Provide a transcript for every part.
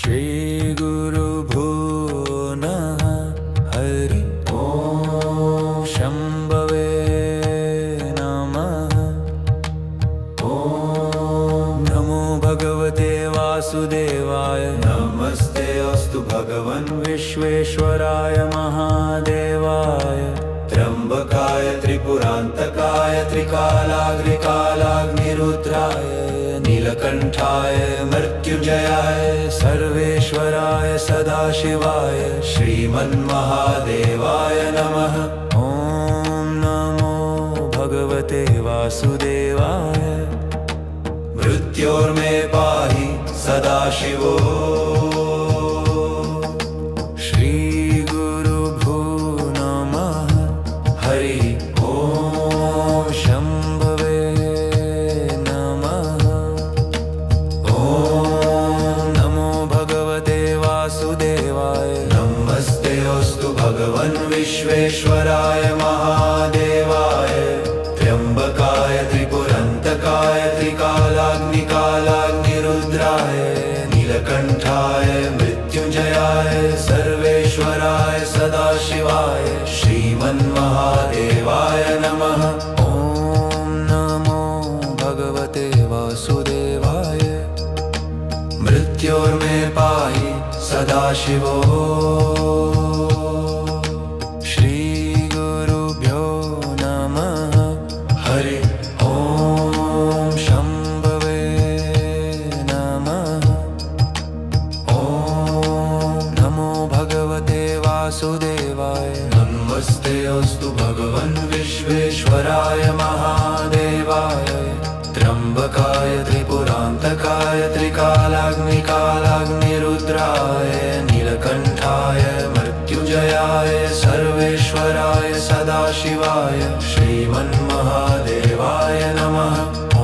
श्रीगुरुभ्यो नमः हरि ॐ शम्भवे नमः। ॐ नमो भगवते वासुदेवाय। नमस्ते अस्तु भगवन् विश्वेश्वराय महादेवाय। त्र्यम्बकाय त्रिपुरान्तकाय त्रिकालाग्निकालाग्निरुद्राय नीलकण्ठाय मृत्युञ्जयाय सर्वेश्वराय सदाशिवाय श्रीमन्महादेवाय नमः। ॐ नमो भगवते वासुदेवाय। मृत्योर्मे पाहि सदाशिवो। श्रीगुरुभ्यो नमः हरि ॐ शम्भवे नमः। ॐ नमो भगवते वासुदेवाय। नमस्ते अस्तु भगवन् विश्वेश्वराय महादेवाय। त्र्यम्बकाय त्रिपुरान्तकाय त्रिकालाग्निकालाग्निरुद्राय नीलकण्ठाय मृत्युञ्जयाय सर्वेश्वराय सदाशिवाय श्रीमन्महादेवाय नमः। ॐ नमो भगवते वासुदेवाय। मृत्योर्मे पाहि सदाशिवो। श्रीगुरुभ्यो नमः हरि ॐ शम्भवे नमः। ॐ नमो भगवते वासुदेवाय। नमस्ते अस्तु भगवन् विश्वेश्वराय महादेवाय। त्र्यम्बकाय त्रिपुरान्तकाय त्रिकालाग्निकालाग्निरुद्राय नीलकण्ठाय मृत्युञ्जयाय सर्वेश्वराय सदाशिवाय श्रीमन्महादेवाय नमः। ॐ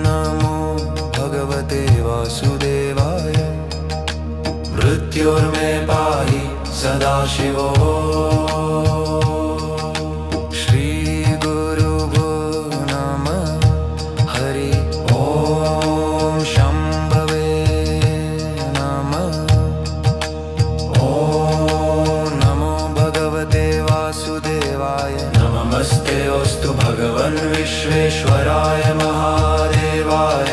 नमो भगवते वासुदेवाय। मृत्योर्मे पाहि सदाशिवो। श्रीगुरुभ्यो नमः हरि ॐ शम्भवे नमः। ॐ नमो भगवते वासुदेवाय। नमस्ते अस्तु भगवन् विश्वेश्वराय महादेवाय।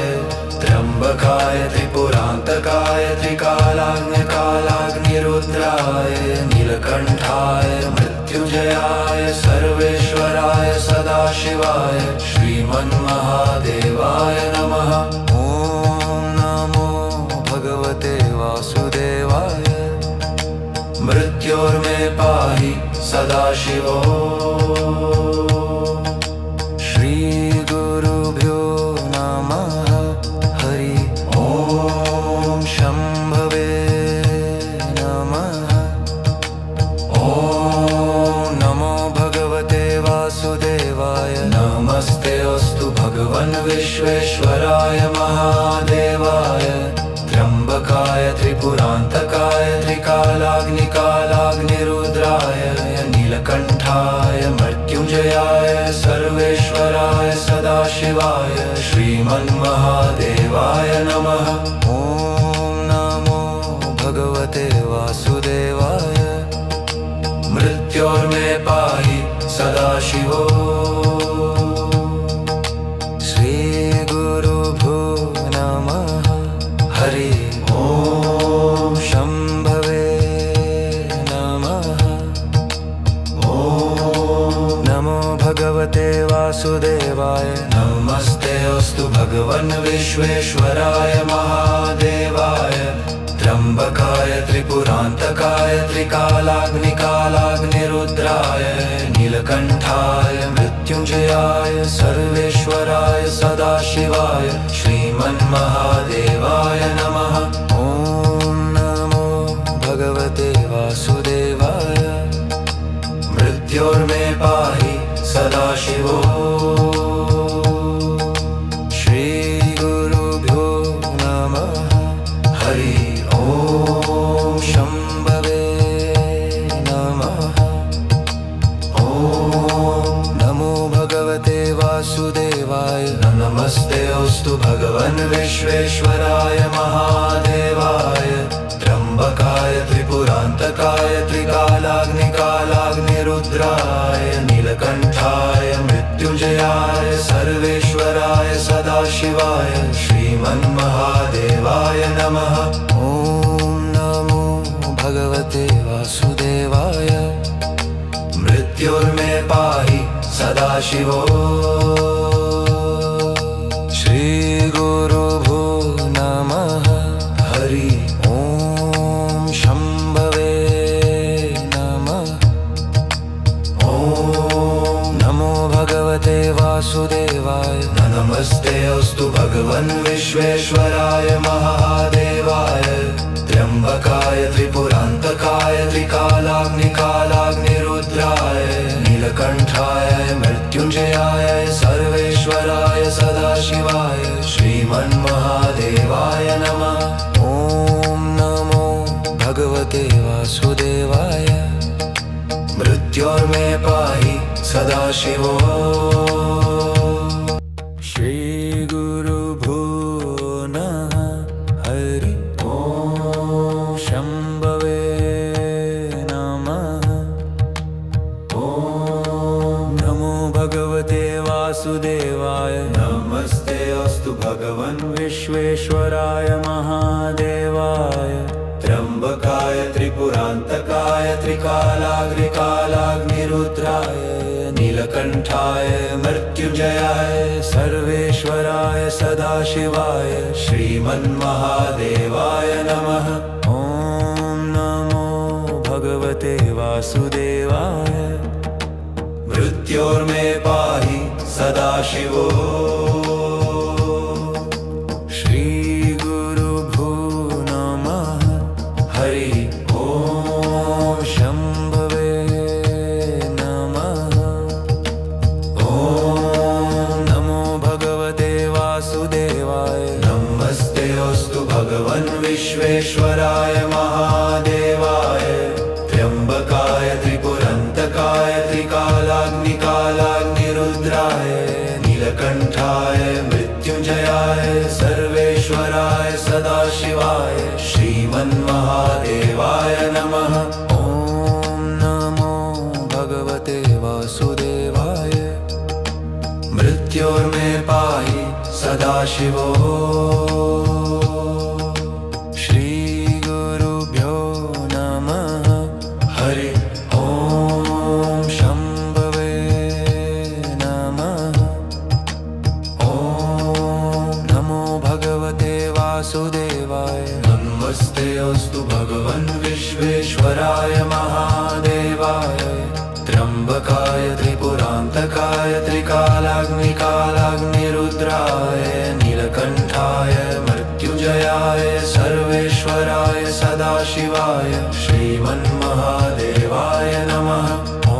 त्र्यम्बकाय त्रिपुरान्तकाय त्रिकालाग्निकालाग्निरुद्राय नीलकण्ठाय मृत्युञ्जयाय सर्वेश्वराय सदाशिवाय श्रीमन्महादेवाय नमः। ॐ नमो भगवते वासुदेवाय। मृत्योर्मे पाहि सदाशिवो। श्रीगुरुभ्यो नमः हरि ॐ शम्भवे नमः। ॐ नमो भगवते वासुदेवाय। नमस्ते अस्तु भगवन् विश्वेश्वराय महादेवाय। त्र्यम्बकाय त्रिपुरान्तकाय त्रिकालाग्निकालाग्निरुद्राय नीलकण्ठाय मृत्युञ्जयाय सर्वेश्वराय सदाशिवाय श्रीमन्महादेवाय नमः। ॐ नमो भगवते वासुदेवाय। मृत्योर्मे पाहि सदाशिवो। श्रीगुरुभ्यो नमः हरि ॐ शम्भवे नमः। ॐ नमो भगवते वासुदेवाय। नमस्ते अस्तु भगवन् विश्वेश्वराय महादेवाय। त्र्यम्बकाय त्रिपुरान्तकाय त्रिकालाग्निकालाग्निरुद्राय नीलकण्ठाय मृत्युञ्जयाय सर्वेश्वराय सदाशिवाय श्रीमन्महादेवाय नमः। ॐ नमो भगवते वासुदेवाय। मृत्योर्मे पाहि सदाशिवो। श्रीगुरुभ्यो नमः हरि ॐ शम्भवे नमः। ॐ नमो भगवते भगवते वासुदेवाय नमस्तेऽस्तु भगवन् विश्वेश्वराय महादेवाय त्र्यम्बकाय त्रिपुरान्तकाय त्रिकालाग्निकालाग्निरुद्राय नीलकण्ठाय मृत्युञ्जयाय सर्वेश्वराय सदाशिवाय श्रीमन्महादेवाय नमः। ॐ नमो भगवते वासुदेवाय मृत्युर्मे पाहि सदाशिवो। श्रीगुरुभ्यो नमः। हरि ॐ शम्भवे नमः। ॐ नमो भगवते वासुदेवाय नमस्तेऽस्तु भगवन् विश्वेश्वराय महादेवाय त्र्यम्बकाय त्रिपुरान्तकाय त्रिकालाग्निकालाग्निरुद्राय नीलकण्ठाय मृत्युञ्जयाय सर्वेश्वराय सदाशिवाय श्रीमन्महादेवाय नमः। ॐ नमो भगवते वासुदेवाय मृत्योर्मे पाहि सदाशिवो। श्रीगुरुभ्यो नमः। हरि ॐ शम्भवे नमः। ॐ नमो भगवते वासुदेवाय नमस्तेऽस्तु भगवन् विश्वेश्वराय महादेवाय त्र्यम्बकाय त्रिपुरान्तकाय त्रिकालाग्निकालाग्निरुद्राय नीलकण्ठाय मृत्युञ्जयाय सर्वेश्वराय सदाशिवाय श्रीमन्महादेवाय नमः। ॐ नमो भगवते वासुदेवाय मृत्योर्मे पाहि सदाशिवो। श्रीगुरुभ्यो नमः। हरि ॐ शम्भवे नमः। ॐ नमो भगवते वासुदेवाय नमस्तेऽस्तु भगवन् विश्वेश्वराय महादेवाय त्र्यम्बकाय त्रिपुरान्तकाय त्रिकालाग्निकालाग्निरुद्राय नीलकण्ठाय मृत्युञ्जयाय सर्वेश्वराय सदाशिवाय श्रीमन्महादेवाय नमः। ॐ नमो भगवते वासुदेवाय मृत्योर्मे पाहि सदाशिवो। श्रीगुरुभ्यो नमः। हरि ॐ शम्भवे नमः। ॐ नमो भगवते वासुदेवाय नमस्तेऽस्तु भगवन् विश्वेश्वराय महादेवाय त्र्यम्बकाय त्रिपुरान्तकाय त्रिकालाग्निकालाग्निरुद्राय नीलकण्ठाय मृत्युञ्जयाय सर्वेश्वराय सदाशिवाय श्रीमन्महादेवाय नमः। ॐ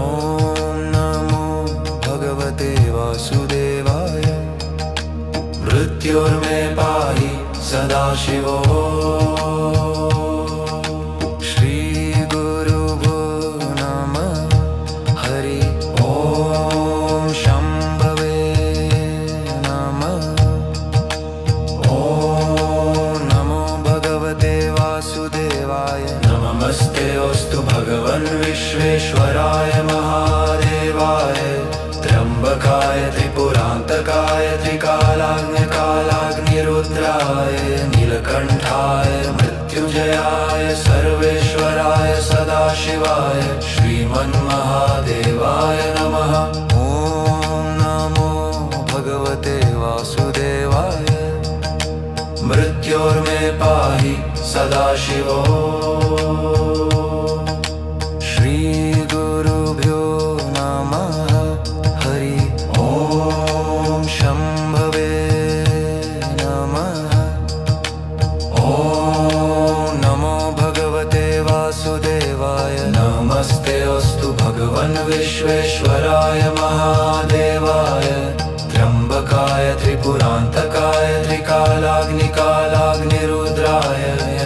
नमो भगवते वासुदेवाय मृत्योर्मे पाहि सदाशिवो। श्रीगुरुभ्यो नमः। हरि ॐ शम्भवे नमः। ॐ नमो भगवते वासुदेवाय नमस्तेऽस्तु भगवन् विश्वेश्वराय महादेवाय त्र्यम्बकाय त्रिपुरान्तकाय त्रिकालाग्निकालाग्निरुद्राय नीलकण्ठाय मृत्युञ्जयाय सर्वेश्वराय सदाशिवाय श्रीमन्महादेवाय नमः। ॐ नमो भगवते वासुदेवाय मृत्योर्मे पाहि सदाशिवो। श्रीगुरुभ्यो नमः। हरि ॐ शम्भवे नमः। ॐ नमो भगवते वासुदेवाय नमस्तेऽस्तु भगवन् विश्वेश्वराय महादेवाय त्र्यम्बकाय त्रिपुरान्तकाय त्रिकालाग्निकालाग्निरुद्राय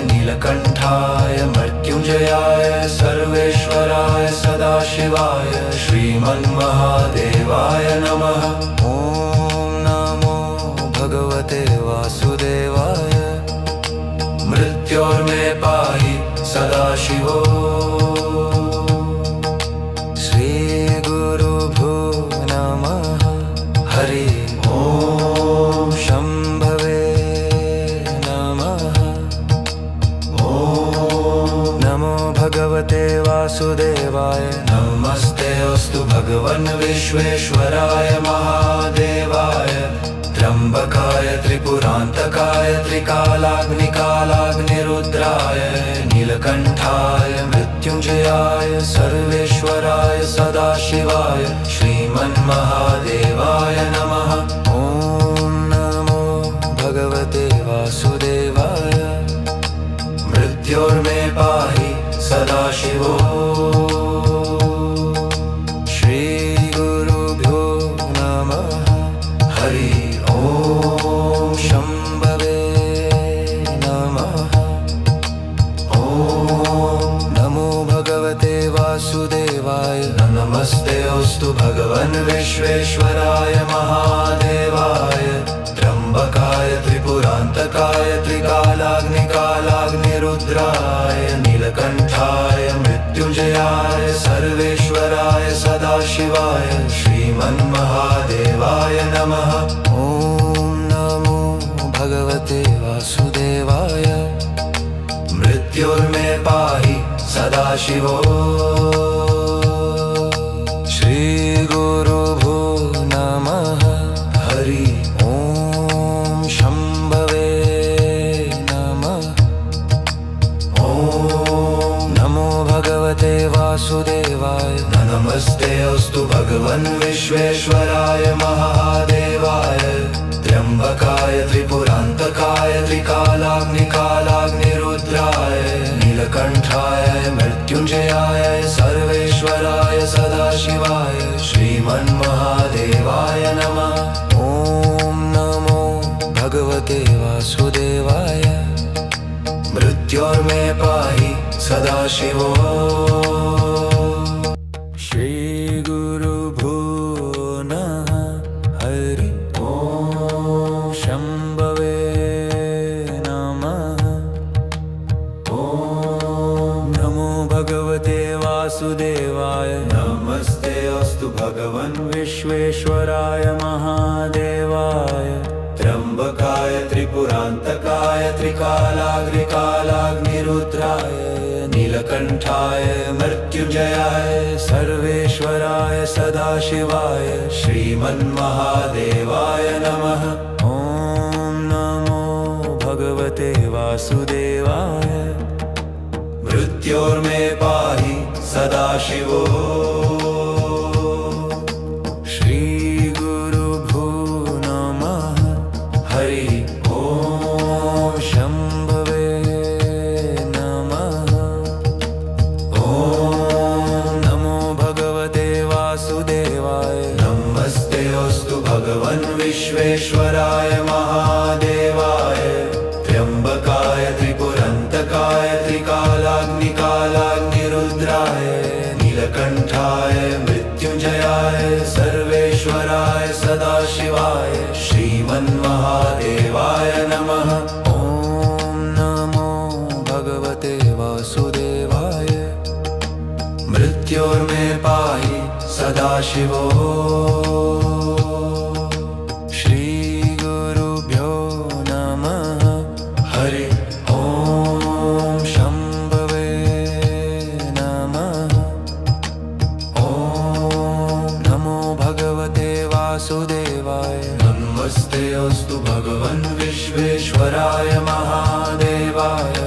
नीलकण्ठाय मृत्युञ्जयाय सर्वेश्वराय सदाशिवाय श्री श्रीमन्महादेवाय नमः। ॐ नमो भगवते वासुदेवाय। मृत्योर्मे पाहि सदाशिवो। श्रीगुरुभ्यो नमः। हरि ॐ शम्भवे नमः। ॐ नमो भगवते वासुदेवाय। नमस्तेऽस्तु भगवन् विश्वेश्वराय महादेवाय। त्र्यम्बकाय त्रिपुरान्तकाय त्रिकालाग्निकालाग्निरुद्राय नीलकण्ठाय मृत्युञ्जयाय सर्वेश्वराय सदाशिवाय श्रीमन्महादेवाय नमः। ॐ नमो भगवते वासुदेवाय। मृत्योर्मे पाहि सदाशिवो। श्रीगुरुभ्यो नमः। हरि ॐ शम्भवे नमः। ॐ नमो भगवते वासुदेवाय। नमस्तेऽस्तु भगवन् विश्वेश्वराय महादेवाय। त्र्यम्बकाय त्रिपुरान्तकाय त्रिकालाग्निकालाग्निरुद्राय नीलकण्ठाय मृत्युञ्जयाय सर्वेश्वराय सदाशिवाय श्रीमन्महादेवाय नमः। ॐ नमो भगवते वासुदेवाय। मृत्योर्मे पाहि सदाशिवो। श्रीगुरुभ्यो नमः। हरि ॐ शम्भवे नमः। ॐ नमो भगवते वासुदेवाय। नमस्तेऽस्तु भगवन् विश्वेश्वराय महादेवाय। त्र्यम्बकाय त्रिपुरान्तकाय त्रिकालाग्निकालाग्निरुद्राय नीलकण्ठाय मृत्युञ्जयाय सर्वेश्वराय सदाशिवाय श्रीमन्महादेवाय नमः। ॐ नमो भगवते वासुदेवाय। मृत्योर्मे पाहि सदाशिवो। श्रीगुरुभ्यो नमः। हरि ॐ शम्भवे नमः। ॐ नमो भगवते वासुदेवाय। नमस्तेऽस्तु भगवन् विश्वेश्वराय महादेवाय। त्र्यम्बकाय त्रिपुरान्तकाय त्रिकालाग्निकालाग्निरुद्राय नीलकण्ठाय मृत्युञ्जयाय सर्वेश्वराय सदाशिवाय श्रीमन्महादेवाय नमः। ॐ नमो भगवते वासुदेवाय। मृत्योर्मे पाहि सदाशिवो। श्रीगुरुभ्यो नमः। हरि ॐ शम्भवे नमः। ॐ नमो भगवते वासुदेवाय। नमस्तेऽस्तु भगवन् विश्वेश्वराय महादेवाय। त्र्यम्बकाय त्रिपुरान्तकाय त्रिकालाग्निकालाग्निरुद्राय नीलकण्ठाय मृत्युञ्जयाय सर्वेश्वराय सदाशिवाय श्रीमन्महादेवाय नमः। ॐ नमो भगवते वासुदेवाय। मृत्योर्मे पाहि सदाशिवो। श्रीगुरुभ्यो नमः। हरि ॐ शम्भवे नमः। ॐ नमो भगवते वासुदेवाय। नमस्तेऽस्तु भगवन् विश्वेश्वराय महादेवाय।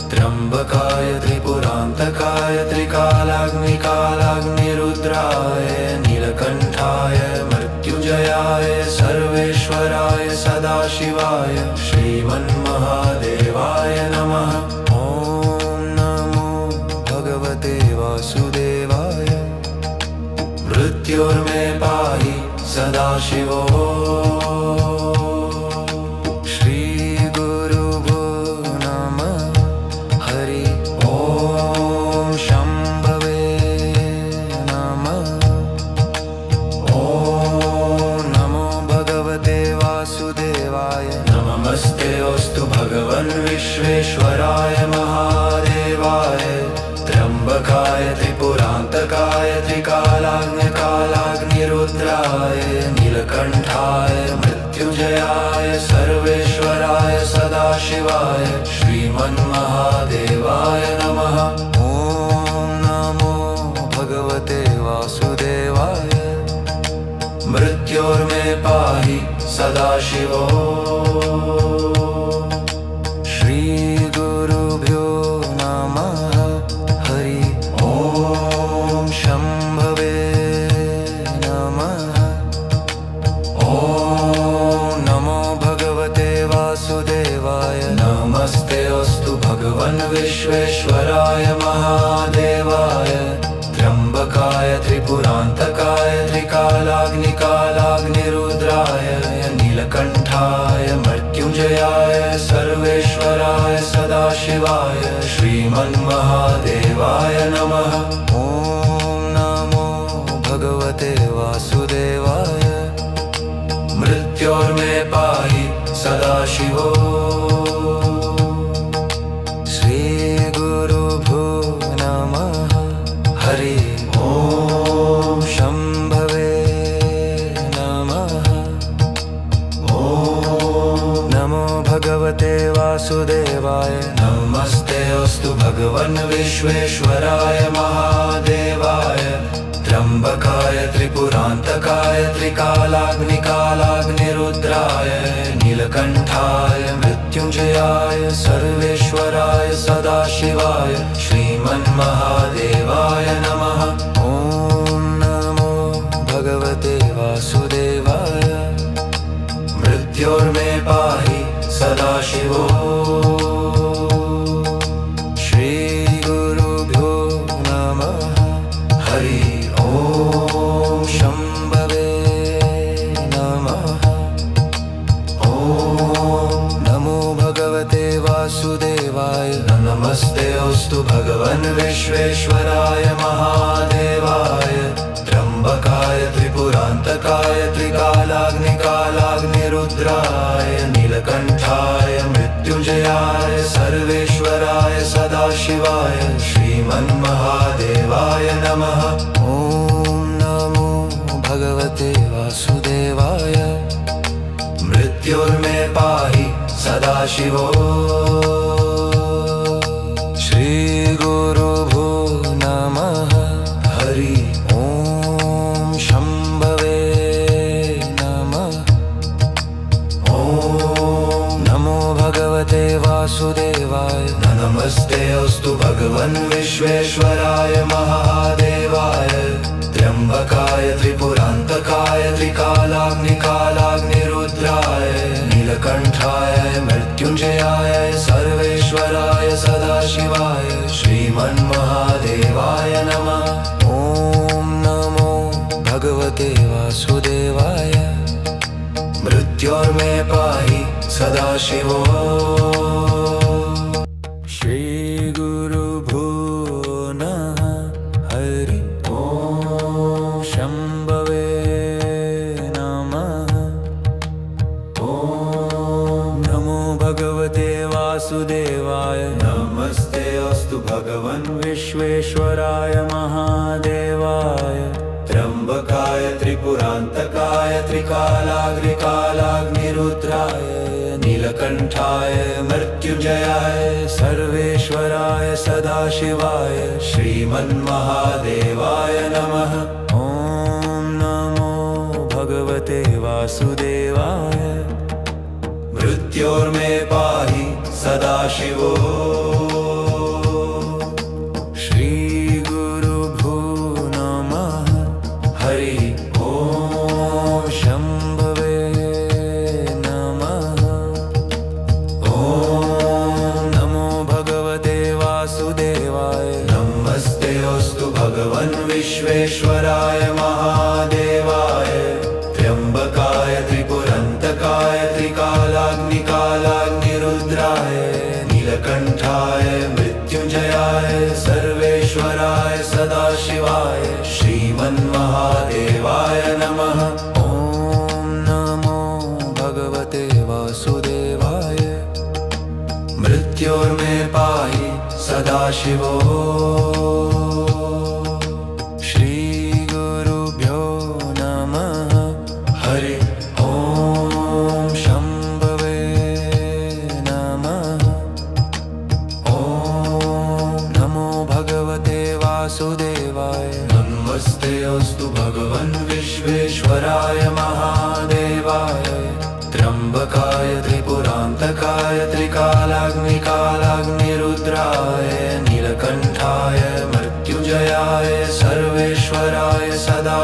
त्र्यम्बकाय त्रिपुरान्तकाय त्रिकालाग्निकालाग्निरुद्राय नीलकण्ठाय मृत्युञ्जयाय सर्वेश्वराय सदाशिवाय श्रीमन्महादेवाय नमः। ॐ नमो भगवते वासुदेवाय। मृत्योर्मे पाहि सदाशिवो। श्रीगुरुभ्यो नमः। हरि ॐ शम्भवे नमः। नीलकण्ठाय मृत्युञ्जयाय सर्वेश्वराय सदाशिवाय श्रीमन्महादेवाय नमः। ॐ नमो भगवते वासुदेवाय। मृत्योर्मे पाहि सदाशिवो। श्रीगुरुभ्यो नमः। हरि ॐ शम्भवे नमः। ॐ नमो भगवते वासुदेवाय। नमस्ते अस्तु भगवन् विश्वेश्वराय महादेवाय। त्र्यम्बकाय त्रिपुरान्तकाय त्रिकालाग्निकालाग्निरुद्राय नीलकण्ठाय मृत्युञ्जयाय सर्वेश्वराय सदाशिवाय श्रीमन्महादेवाय नमः। ॐ नमो भगवते वासुदेवाय। मृत्योर्मे पाहि सदाशिवो। श्रीगुरुभ्यो नमः। हरि ॐ शम्भवे नमः। ॐ नमो भगवते वासुदेवाय। नमस्ते अस्तु भगवन् विश्वेश्वराय महादेवाय। त्र्यम्बकाय त्रिपुरान्तकाय त्रिकालाग्निकालाग्निरुद्राय नीलकण्ठाय मृत्युञ्जयाय सर्वेश्वराय सदाशिवाय श्रीमन्महादेवाय नमः। ॐ नमो भगवते वासुदेवाय। मृत्योर्मे पाहि सदाशिवो। श्रीगुरुभ्यो नमः। हरि ॐ शम्भवे नमः। ॐ नमो भगवते वासुदेवाय। नमस्ते अस्तु भगवन् विश्वेश्वराय महादेवाय। त्र्यम्बकाय त्रिपुरान्तकाय त्रिकालाग्निकालाग्निरुद्राय नीलकण्ठाय मृत्युञ्जयाय सर्वेश्वराय सदाशिवाय श्रीमन्महादेवाय नमः। ॐ नमो भगवते वासुदेवाय। मृत्योर्मे पाहि सदाशिवो। श्रीगुरुभ्यो नमः। हरि ॐ शम्भवे नमः। ॐ नमो भगवते वासुदेवाय। नमस्ते अस्तु भगवन् विश्वेश्वराय महादेवाय। त्र्यम्बकाय त्रिपुरान्तकाय त्रिकालाग्निकालाग्निरुद्राय नीलकण्ठाय मृत्युञ्जयाय सर्वेश्वराय सदाशिवाय श्रीमन्महादेवाय नमः। ॐ नमो भगवते वासुदेवाय। मृत्योर्मे पाहि सदाशिवो। श्रीगुरुभ्यो नमः। हरि ॐ शम्भवे नमः। ॐ नमो भगवते वासुदेवाय। नमस्ते अस्तु भगवन् विश्वेश्वराय महादेवाय। त्र्यम्बकाय त्रिपुरान्तकाय त्रिकालाग्निकालाग्निरुद्राय नीलकण्ठाय मृत्युञ्जयाय सर्वेश्वराय सदाशिवाय श्रीमन्महादेवाय नमः। ॐ नमो भगवते वासुदेवाय। मृत्योर्मे पाहि सदाशिवो। श्रीगुरुभ्यो नमः। हरि ॐ शम्भवे नमः। ॐ नमो भगवते वासुदेवाय। नमस्ते अस्तु भगवन् विश्वेश्वराय महादेवाय। त्र्यम्बकाय त्रिपुरान्तकाय त्रिकालाग्निकालाग्निरुद्राय नीलकण्ठाय मृत्युञ्जयाय सर्वेश्वराय सदाशिवाय श्रीमन्महादेवाय नमः। ॐ नमो भगवते वासुदेवाय। मृत्योर्मे पाहि सदाशिवो। श्रीगुरुभ्यो नमः। हरि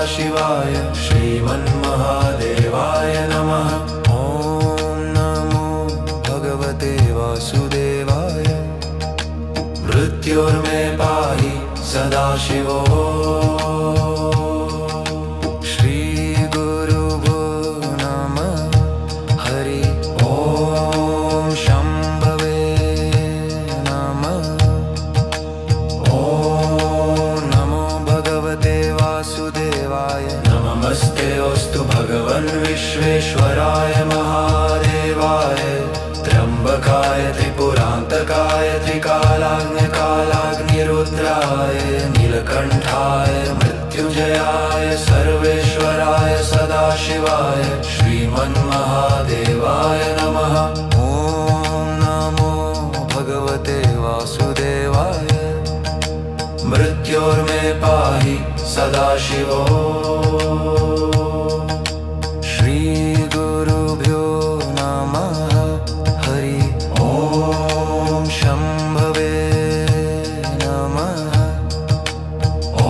सदाशिवाय श्रीमन्महादेवाय नमः। ॐ नमो भगवते वासुदेवाय। मृत्योर्मे पाहि सदाशिवो। श्रीगुरुभ्यो नमः। हरि ॐ शम्भवे नमः। ॐ नमो भगवते वासुदेवाय। नमस्तेऽस्तु भगवन् विश्वेश्वराय महादेवाय। त्र्यम्बकाय त्रिपुरान्तकाय त्रिकालाग्निरुद्राय नीलकण्ठाय मृत्युञ्जयाय सर्वेश्वराय सदाशिवाय श्रीमन्महादेवाय नमः। ॐ नमो भगवते वासुदेवाय। मृत्योर्मे पाहि सदाशिवो। श्रीगुरुभ्यो नमः। हरि ॐ शम्भवे नमः। ॐ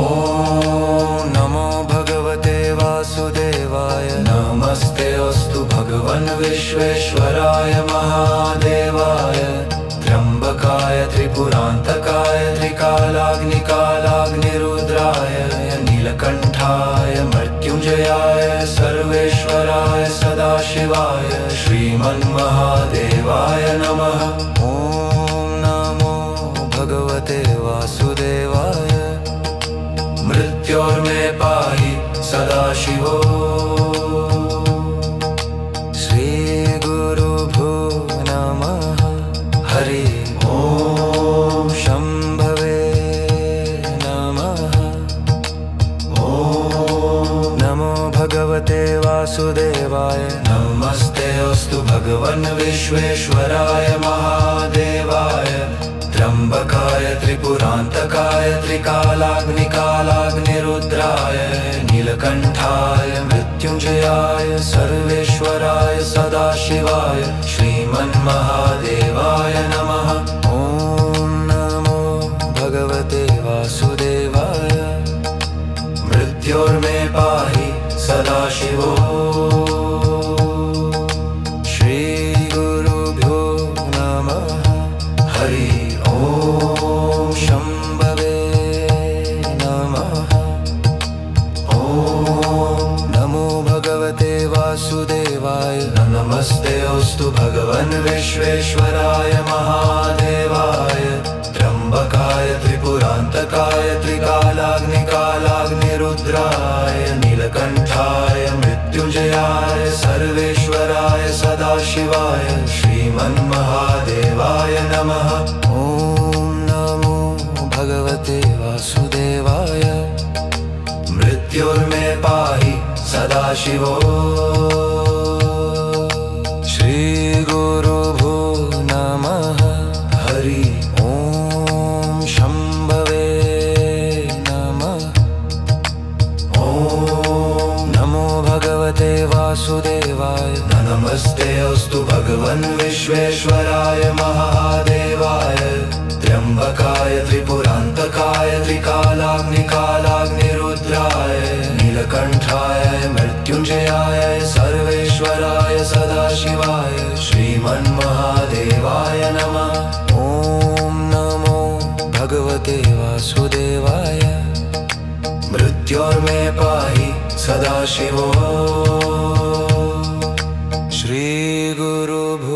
नमो भगवते वासुदेवाय। नमस्तेऽस्तु भगवन् विश्वेश्वराय महादेवाय। त्र्यम्बकाय त्रिपुरान्तकाय त्रिकालाग्निरुद्राय नीलकण्ठाय मृत्युञ्जयाय सर्वेश्वराय सदाशिवाय श्रीमन्महादेवाय नमः। ॐ नमो भगवते वासुदेवाय। मृत्योर्मे पाहि सदाशिवो। श्रीगुरुभ्यो नमः। हरि ॐ शम्भवे नमः। ॐ नमो भगवते वासुदेवाय। नमस्तेऽस्तु भगवन् विश्वेश्वराय महादेवाय। त्र्यम्बकाय त्रिपुरान्तकाय त्रिकालाग्निरुद्राय नीलकण्ठाय मृत्युञ्जयाय सर्वेश्वराय सदाशिवाय श्रीमन्महादेवाय नमः। ॐ नमो भगवते वासुदेवाय। मृत्योर्मे पाहि सदाशिवो। श्रीगुरुभ्यो नमः। हरि ॐ शम्भवे नमः। ॐ नमो भगवते वासुदेवाय। नमस्तेऽस्तु भगवन् विश्वेश्वराय महादेवाय। त्र्यम्बकाय त्रिपुरान्तकाय त्रिकालाग्निरुद्राय नीलकण्ठाय मृत्युञ्जयाय सर्वेश्वराय सदाशिवाय श्रीमन्महादेवाय नमः। ॐ नमो भगवते वासुदेवाय। मृत्योर्मे पाहि सदाशिवो। श्रीगुरुभ्यो नमः। हरि ॐ शम्भवे नमः। ॐ नमो भगवते वासुदेवाय। नमस्तेऽस्तु भगवन् विश्वेश्वराय महादेवाय। त्र्यम्बकाय त्रिपुरान्तकाय त्रिकालाग्निरुद्राय नीलकण्ठाय मृत्युञ्जयाय सर्वेश्वराय सदाशिवाय श्रीमन्महादेवाय नमः। ॐ नमो भगवते वासुदेवाय। मृत्योर्मे पाहि सदाशिवो। श्रीगुरुभ्यो